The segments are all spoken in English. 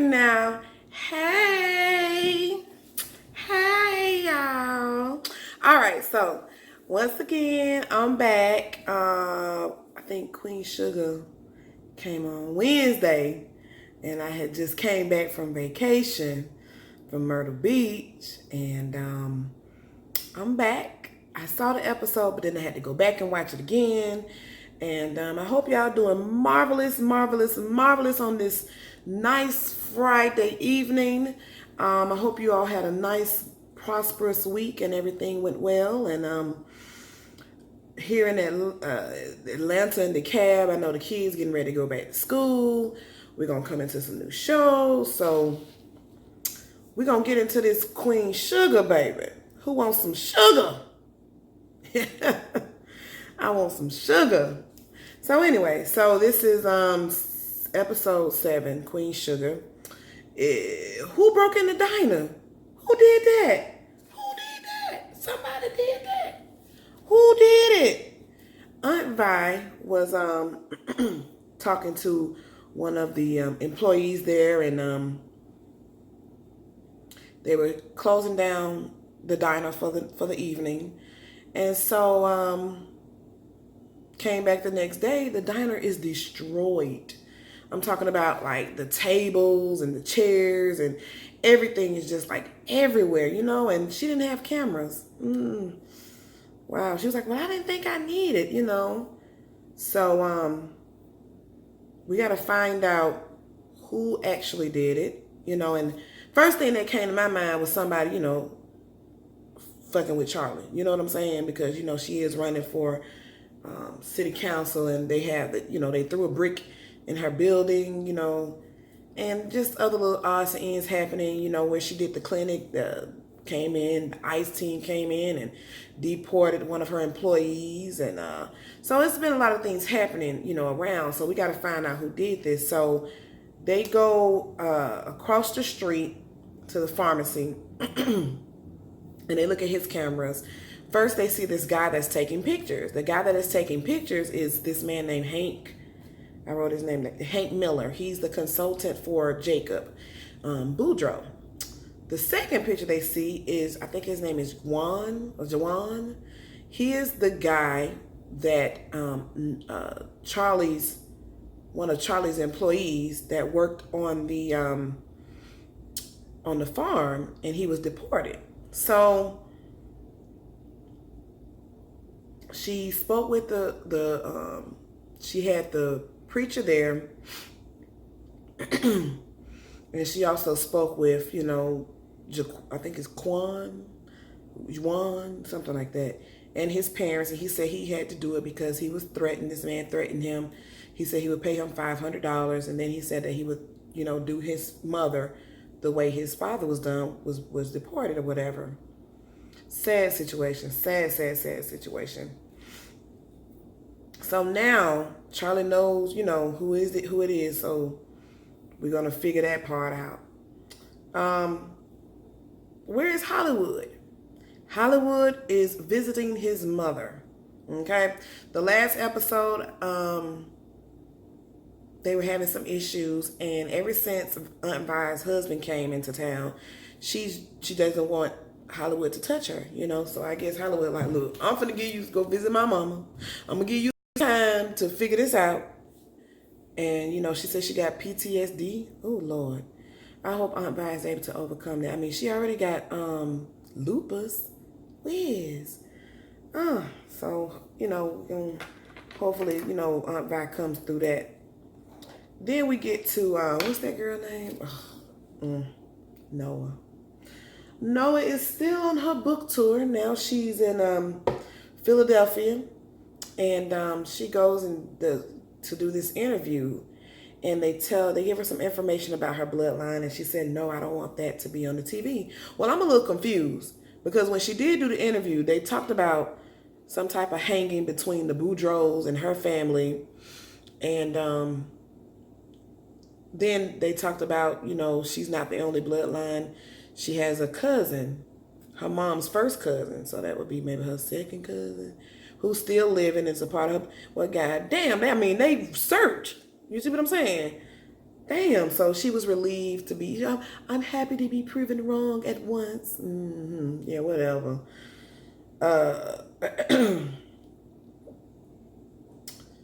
now. Hey. Hey, y'all. All right, so once again, I'm back. I think Queen Sugar came on Wednesday, and I had just came back from vacation from Myrtle Beach, and I'm back. I saw the episode, but then I had to go back and watch it again. And I hope y'all doing marvelous, marvelous, marvelous on this nice Friday evening. I hope you all had a nice, prosperous week and everything went well. And here in Atlanta in the cab, I know the kids getting ready to go back to school. We're going to come into some new shows. So we're going to get into this Queen Sugar, baby. Who wants some sugar? I want some sugar. So anyway, so this is episode 7, Queen Sugar. Who broke in the diner? Who did that? Who did that? Somebody did that. Who did it? Aunt Vi was talking to one of the employees there, and they were closing down the diner for the evening. And so came back the next day, the diner is destroyed. I'm talking about like the tables and the chairs and everything is just like everywhere, and she didn't have cameras. Wow. She was like, well, I didn't think I needed, So we got to find out who actually did it, and first thing that came to my mind was somebody, fucking with Charlie. You know what I'm saying? Because, she is running for city council, and they have that, they threw a brick in her building, and just other little odds and ends happening, where she did the clinic, the ICE team came in and deported one of her employees. And so it's been a lot of things happening, around. So we got to find out who did this. So they go across the street to the pharmacy and they look at his cameras. First, they see this guy that's taking pictures. The guy that is taking pictures is this man named Hank. I wrote his name, Hank Miller. He's the consultant for Jacob Boudreaux. The second picture they see is, I think his name is Juan. He is the guy that one of Charlie's employees that worked on the farm, and he was deported. So she spoke with she had the preacher there, and she also spoke with, I think it's Juan, something like that, and his parents. And he said he had to do it because he was threatened. This man threatened him. He said he would pay him $500, and then he said that he would, do his mother the way his father was done, was deported or whatever. Sad situation. Sad situation. So now Charlie knows, who it is. So we're gonna figure that part out. Where is Hollywood? Hollywood is visiting his mother. Okay. The last episode, they were having some issues, and ever since Aunt Vi's husband came into town, she doesn't want Hollywood to touch her, So I guess Hollywood like, look, I'm finna give you go visit my mama. I'm gonna give you time to figure this out. And she said she got PTSD. Oh Lord, I hope Aunt Vi is able to overcome that. I mean, she already got lupus. Whiz. So hopefully Aunt Vi comes through that. Then we get to what's that girl name? Noah. Noah is still on her book tour. Now she's in Philadelphia, and she goes to do this interview, and they give her some information about her bloodline, and she said, no, I don't want that to be on the TV. Well, I'm a little confused, because when she did do the interview, they talked about some type of hanging between the Boudreaux and her family, and then they talked about, she's not the only bloodline. She has a cousin, her mom's first cousin, so that would be maybe her second cousin, who's still living. It's a part of her. Well, goddamn, I mean, they searched. You see what I'm saying? Damn. So she was relieved to be, I'm happy to be proven wrong at once. Yeah, whatever. Uh,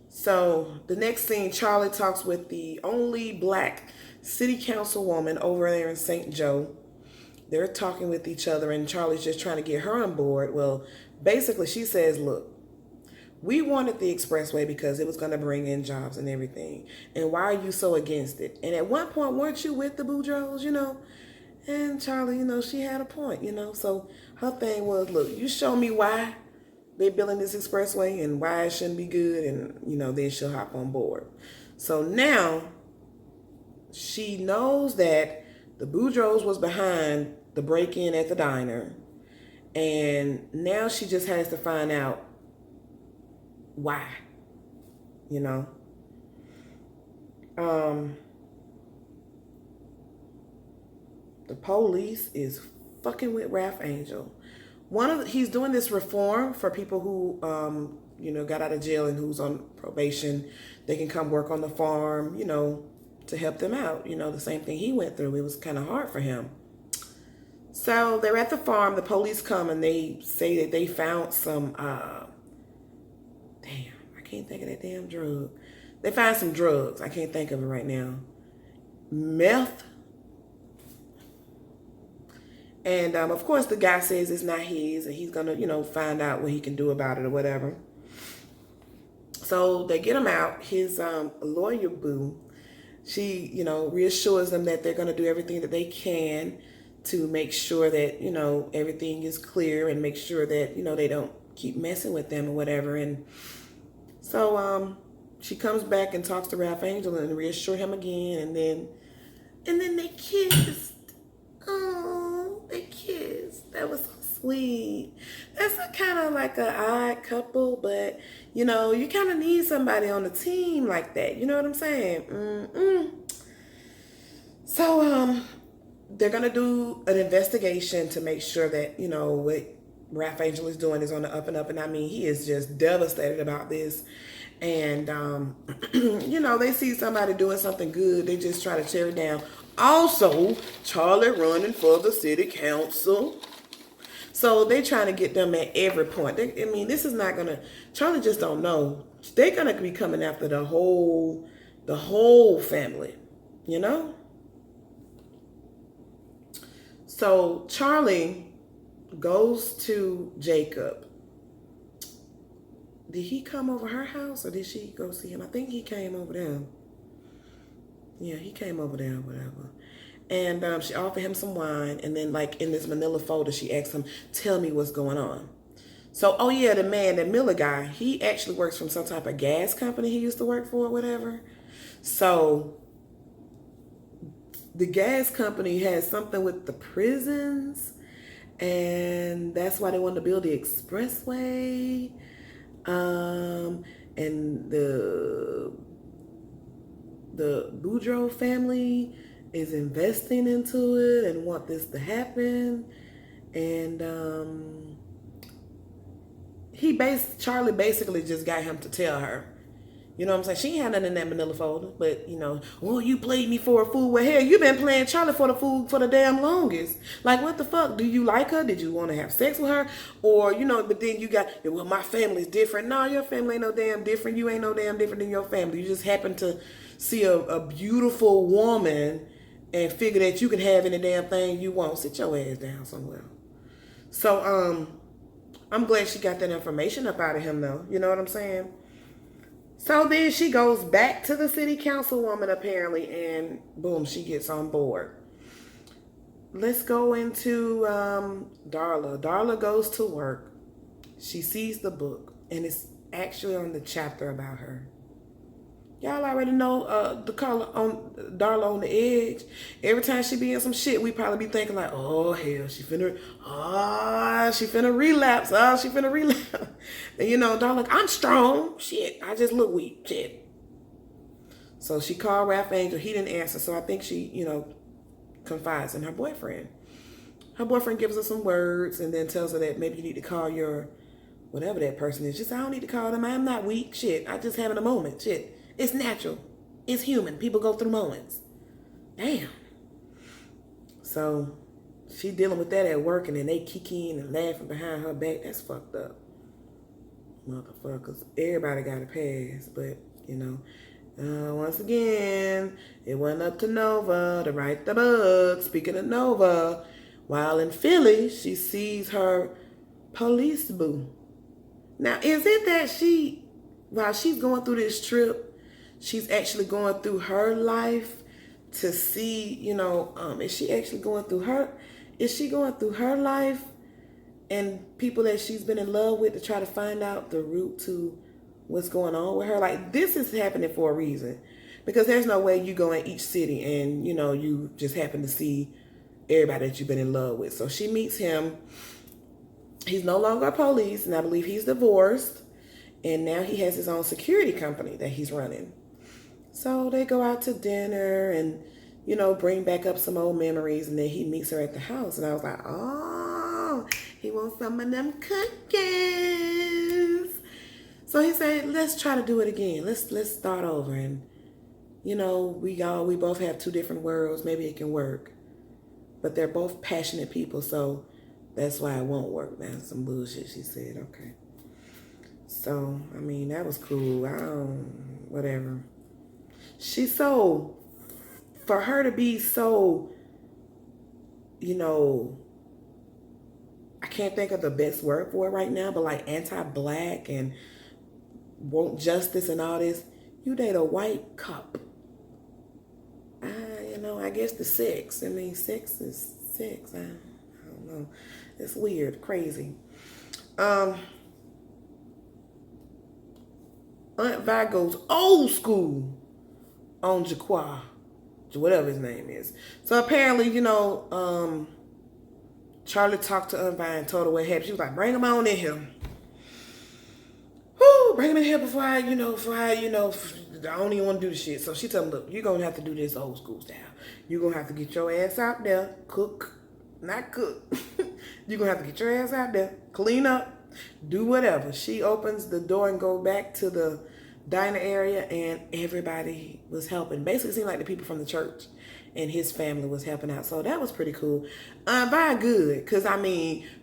so the next scene, Charlie talks with the only black city councilwoman over there in St. Joe. They're talking with each other, and Charlie's just trying to get her on board. Well, basically, she says, look, we wanted the expressway because it was going to bring in jobs and everything. And why are you so against it? And at one point, weren't you with the Boudreaux, And Charlie, she had a point, So her thing was, look, you show me why they're building this expressway and why it shouldn't be good. And, then she'll hop on board. So now she knows that the Boudreaux was behind the break-in at the diner. And now she just has to find out why, the police is fucking with Ralph Angel. He's doing this reform for people who, got out of jail and who's on probation. They can come work on the farm, to help them out. The same thing he went through. It was kind of hard for him. So they're at the farm. The police come and they say that they found some, I can't think of that damn drug. They find some drugs. I can't think of it right now. Meth. And, of course, the guy says it's not his, and he's going to, find out what he can do about it or whatever. So they get him out. His lawyer, boo, she, reassures them that they're going to do everything that they can to make sure that, everything is clear and make sure that, they don't keep messing with them or whatever. And so she comes back and talks to Ralph Angel and reassure him again. And then they kissed. Oh, they kissed. That was so sweet. That's kind of like an odd couple, but you kind of need somebody on the team like that. You know what I'm saying? So they're gonna do an investigation to make sure that what Ralph Angel is doing is on the up and up, and I mean he is just devastated about this. And they see somebody doing something good, they just try to tear it down. Also, Charlie running for the city council. So they're trying to get them at every point. This is not gonna. Charlie just don't know. They're gonna be coming after the whole family. So Charlie goes to Jacob. Did he come over her house or did she go see him? I think he came over there. Yeah, he came over there or whatever. And she offered him some wine. And then like in this manila folder, she asked him, tell me what's going on. So, oh yeah, the Miller guy, he actually works from some type of gas company he used to work for or whatever. So the gas company has something with the prisons. And that's why they wanted to build the expressway. And the Boudreaux family is investing into it and want this to happen. And Charlie basically just got him to tell her. You know what I'm saying? She ain't had nothing in that manila folder, but well, you played me for a fool. Well, hell, you been playing Charlie for the fool for the damn longest. Like, what the fuck? Do you like her? Did you want to have sex with her? Or, but then you got, well, my family's different. No, your family ain't no damn different. You ain't no damn different than your family. You just happen to see a beautiful woman and figure that you can have any damn thing you want. Sit your ass down somewhere. So, I'm glad she got that information up out of him, though. You know what I'm saying? So then she goes back to the city councilwoman, apparently, and boom, she gets on board. Let's go into Darla. Darla goes to work. She sees the book, and it's actually on the chapter about her. Y'all already know the color on Darla on the Edge. Every time she be in some shit, we probably be thinking like, oh hell, she finna relapse. She finna relapse. And Darla, I'm strong. Shit, I just look weak. Shit. So she called Ralph Angel. He didn't answer. So I think she, confides in her boyfriend. Her boyfriend gives her some words and then tells her that maybe you need to call your whatever that person is. She said, I don't need to call them. I am not weak. Shit, I just having a moment. Shit. It's natural. It's human. People go through moments. Damn. So she dealing with that at work, and then they kikiing and laughing behind her back. That's fucked up. Motherfuckers. Everybody got a pass, but, you know. Once again, it went up to Nova to write the book. Speaking of Nova, while in Philly, she sees her police boo. Now, is it that while she's going through this trip, she's actually going through her life to see, is she going through her life and people that she's been in love with to try to find out the root to what's going on with her? Like, this is happening for a reason, because there's no way you go in each city and, you just happen to see everybody that you've been in love with. So she meets him. He's no longer a police, and I believe he's divorced, and now he has his own security company that he's running. So they go out to dinner and, bring back up some old memories, and then he meets her at the house, and I was like, oh, he wants some of them cookies. So he said, let's try to do it again. Let's start over, and, we both have two different worlds. Maybe it can work. But they're both passionate people, so that's why it won't work. That's some bullshit, she said. Okay. So, I mean, that was cool. Whatever. For her to be so, I can't think of the best word for it right now, but like anti-black and want justice and all this, you date a white cop. I guess the sex. I mean, sex is sex. I don't know. It's weird, crazy. Aunt Vi goes old school on Jaquan, whatever his name is. So apparently, Charlie talked to Aunt Vi and told her what happened. She was like, bring him on in here. Whoo, bring him in here before I don't even want to do the shit. So she told him, look, you're going to have to do this old school style. You're going to have to get your ass out there, cook, not cook. You're going to have to get your ass out there, clean up, do whatever. She opens the door and go back to the diner area, and everybody was helping. Basically, it seemed like the people from the church and his family was helping out. So that was pretty cool. Very good. Because,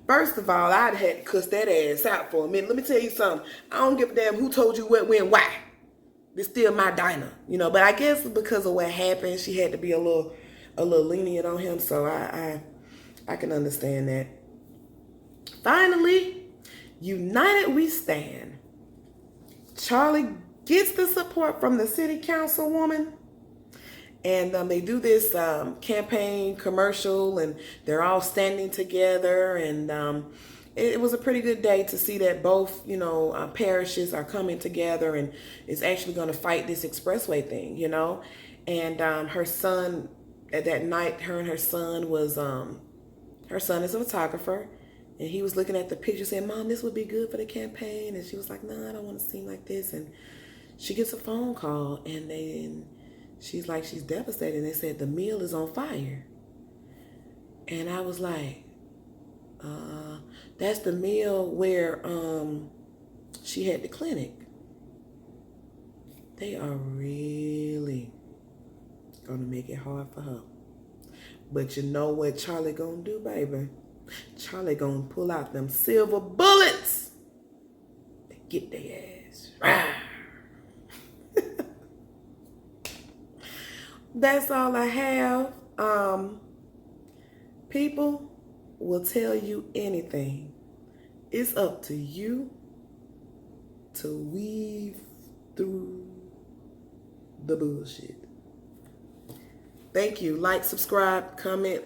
first of all, I'd had to cuss that ass out for a minute. Let me tell you something. I don't give a damn who told you what, when, why. It's still my diner, But I guess because of what happened, she had to be a little lenient on him. So I can understand that. Finally, united we stand. Charlie gets the support from the city councilwoman, and they do this campaign commercial, and they're all standing together, and it was a pretty good day to see that both, parishes are coming together and is actually going to fight this expressway thing, And her son, at that night, her and her son was, her son is a photographer, and he was looking at the picture saying, Mom, this would be good for the campaign. And she was like, no, I don't want to seem like this. And she gets a phone call, and then she's like, she's devastated. And they said, the mill is on fire. And I was like, that's the mill where she had the clinic. They are really gonna make it hard for her. But you know what Charlie gonna do, baby? Charlie gonna pull out them silver bullets and get their ass. That's all I have. People will tell you anything. It's up to you to weave through the bullshit. Thank you. Like, subscribe, comment,